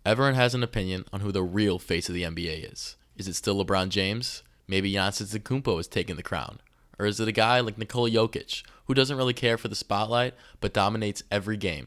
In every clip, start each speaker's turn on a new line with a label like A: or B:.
A: Everyone has an opinion on who the real face of the NBA is. Is it still LeBron James? Maybe Giannis Antetokounmpo is taking the crown. Or is it a guy like Nikola Jokic, who doesn't really care for the spotlight, but dominates every game?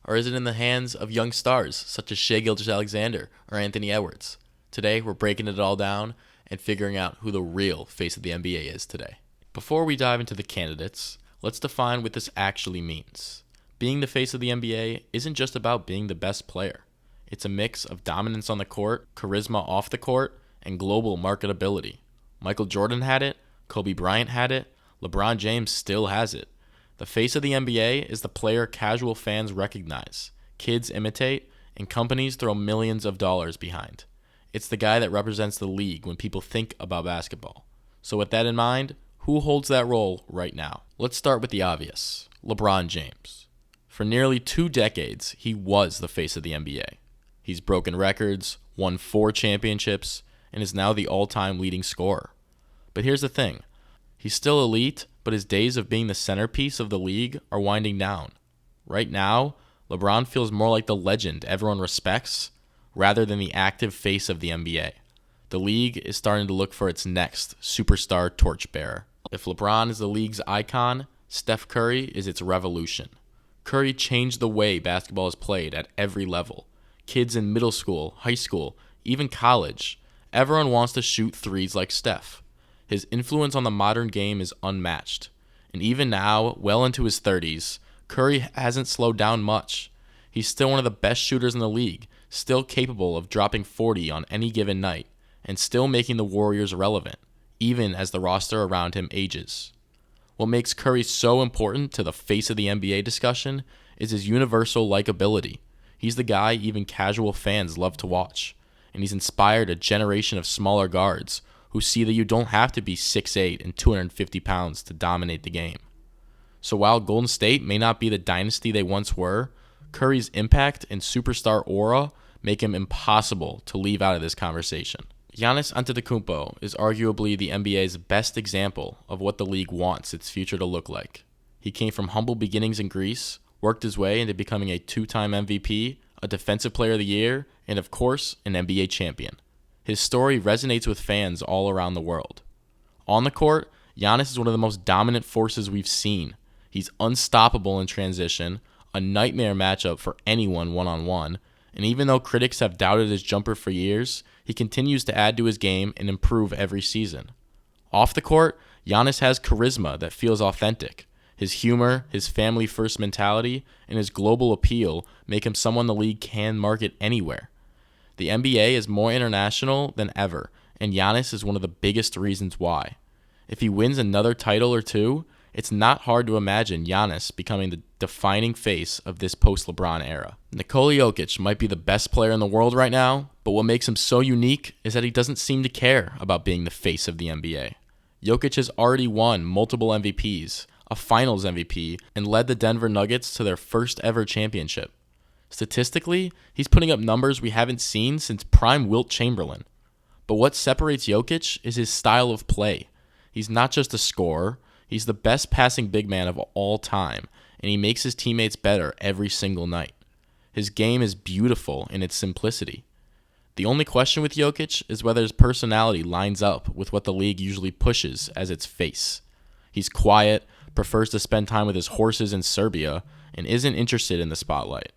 A: Or is it in the hands of young stars, such as Shai Gilgeous-Alexander or Anthony Edwards? Today, we're breaking it all down and figuring out who the real face of the NBA is today. Before we dive into the candidates, let's define what this actually means. Being the face of the NBA isn't just about being the best player. It's a mix of dominance on the court, charisma off the court, and global marketability. Michael Jordan had it, Kobe Bryant had it, LeBron James still has it. The face of the NBA is the player casual fans recognize, kids imitate, and companies throw millions of dollars behind. It's the guy that represents the league when people think about basketball. So with that in mind, who holds that role right now? Let's start with the obvious, LeBron James. For nearly 2 decades, he was the face of the NBA. He's broken records, won 4 championships, and is now the all-time leading scorer. But here's the thing. He's still elite, but his days of being the centerpiece of the league are winding down. Right now, LeBron feels more like the legend everyone respects rather than the active face of the NBA. The league is starting to look for its next superstar torchbearer. If LeBron is the league's icon, Steph Curry is its revolution. Curry changed the way basketball is played at every level. Kids in middle school, high school, even college, everyone wants to shoot threes like Steph. His influence on the modern game is unmatched. And even now, well into his 30s, Curry hasn't slowed down much. He's still one of the best shooters in the league, still capable of dropping 40 on any given night, and still making the Warriors relevant, even as the roster around him ages. What makes Curry so important to the face of the NBA discussion is his universal likability. He's the guy even casual fans love to watch, and he's inspired a generation of smaller guards who see that you don't have to be 6'8" and 250 pounds to dominate the game. So while Golden State may not be the dynasty they once were, Curry's impact and superstar aura make him impossible to leave out of this conversation. Giannis Antetokounmpo is arguably the NBA's best example of what the league wants its future to look like. He came from humble beginnings in Greece, worked his way into becoming a 2-time MVP, a Defensive Player of the Year, and of course, an NBA champion. His story resonates with fans all around the world. On the court, Giannis is one of the most dominant forces we've seen. He's unstoppable in transition, a nightmare matchup for anyone one-on-one, and even though critics have doubted his jumper for years, he continues to add to his game and improve every season. Off the court, Giannis has charisma that feels authentic. His humor, his family-first mentality, and his global appeal make him someone the league can market anywhere. The NBA is more international than ever, and Giannis is one of the biggest reasons why. If he wins another title or 2, it's not hard to imagine Giannis becoming the defining face of this post-LeBron era. Nikola Jokic might be the best player in the world right now, but what makes him so unique is that he doesn't seem to care about being the face of the NBA. Jokic has already won multiple MVPs, a Finals MVP, and led the Denver Nuggets to their first ever championship. Statistically, he's putting up numbers we haven't seen since prime Wilt Chamberlain. But what separates Jokic is his style of play. He's not just a scorer, he's the best passing big man of all time, and he makes his teammates better every single night. His game is beautiful in its simplicity. The only question with Jokic is whether his personality lines up with what the league usually pushes as its face. He's quiet, prefers to spend time with his horses in Serbia, and isn't interested in the spotlight.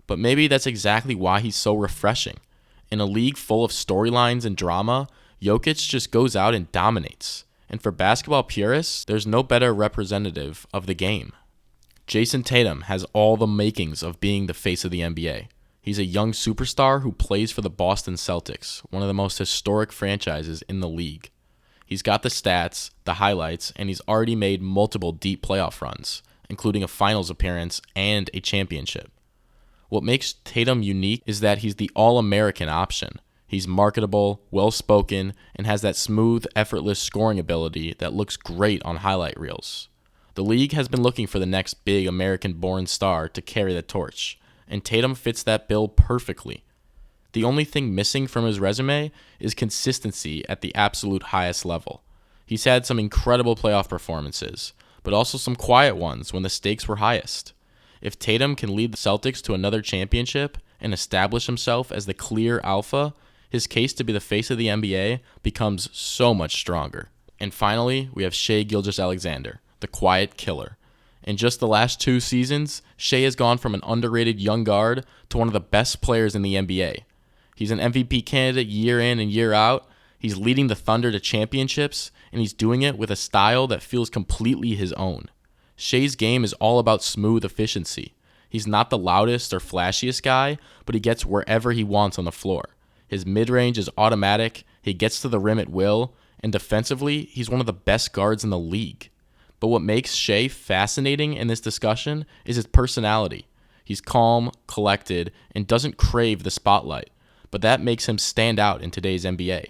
A: But maybe that's exactly why he's so refreshing. In a league full of storylines and drama, Jokic just goes out and dominates. And for basketball purists, there's no better representative of the game. Jason Tatum has all the makings of being the face of the NBA. He's a young superstar who plays for the Boston Celtics, one of the most historic franchises in the league. He's got the stats, the highlights, and he's already made multiple deep playoff runs, including a finals appearance and a championship. What makes Tatum unique is that he's the all-American option. He's marketable, well-spoken, and has that smooth, effortless scoring ability that looks great on highlight reels. The league has been looking for the next big American-born star to carry the torch, and Tatum fits that bill perfectly. The only thing missing from his resume is consistency at the absolute highest level. He's had some incredible playoff performances, but also some quiet ones when the stakes were highest. If Tatum can lead the Celtics to another championship and establish himself as the clear alpha, his case to be the face of the NBA becomes so much stronger. And finally, we have Shai Gilgeous-Alexander, the quiet killer. In just the last 2 seasons, Shai has gone from an underrated young guard to one of the best players in the NBA. He's an MVP candidate year in and year out. He's leading the Thunder to championships, and he's doing it with a style that feels completely his own. Shai's game is all about smooth efficiency. He's not the loudest or flashiest guy, but he gets wherever he wants on the floor. His mid-range is automatic, he gets to the rim at will, and defensively, he's one of the best guards in the league. But what makes Shai fascinating in this discussion is his personality. He's calm, collected, and doesn't crave the spotlight, but that makes him stand out in today's NBA.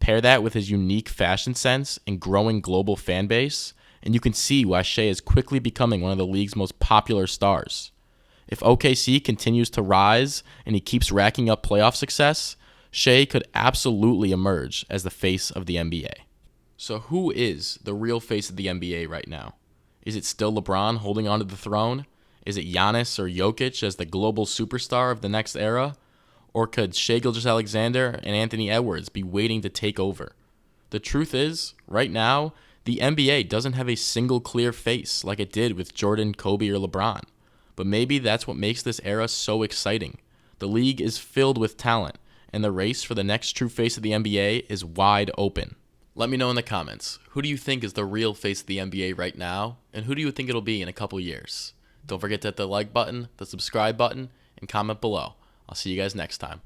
A: Pair that with his unique fashion sense and growing global fan base, and you can see why Shai is quickly becoming one of the league's most popular stars. If OKC continues to rise and he keeps racking up playoff success, Shai could absolutely emerge as the face of the NBA. So who is the real face of the NBA right now? Is it still LeBron holding onto the throne? Is it Giannis or Jokic as the global superstar of the next era? Or could Shai Gilgeous-Alexander and Anthony Edwards be waiting to take over? The truth is, right now, the NBA doesn't have a single clear face like it did with Jordan, Kobe, or LeBron. But maybe that's what makes this era so exciting. The league is filled with talent, and the race for the next true face of the NBA is wide open. Let me know in the comments, who do you think is the real face of the NBA right now, and who do you think it'll be in a couple years? Don't forget to hit the like button, the subscribe button, and comment below. I'll see you guys next time.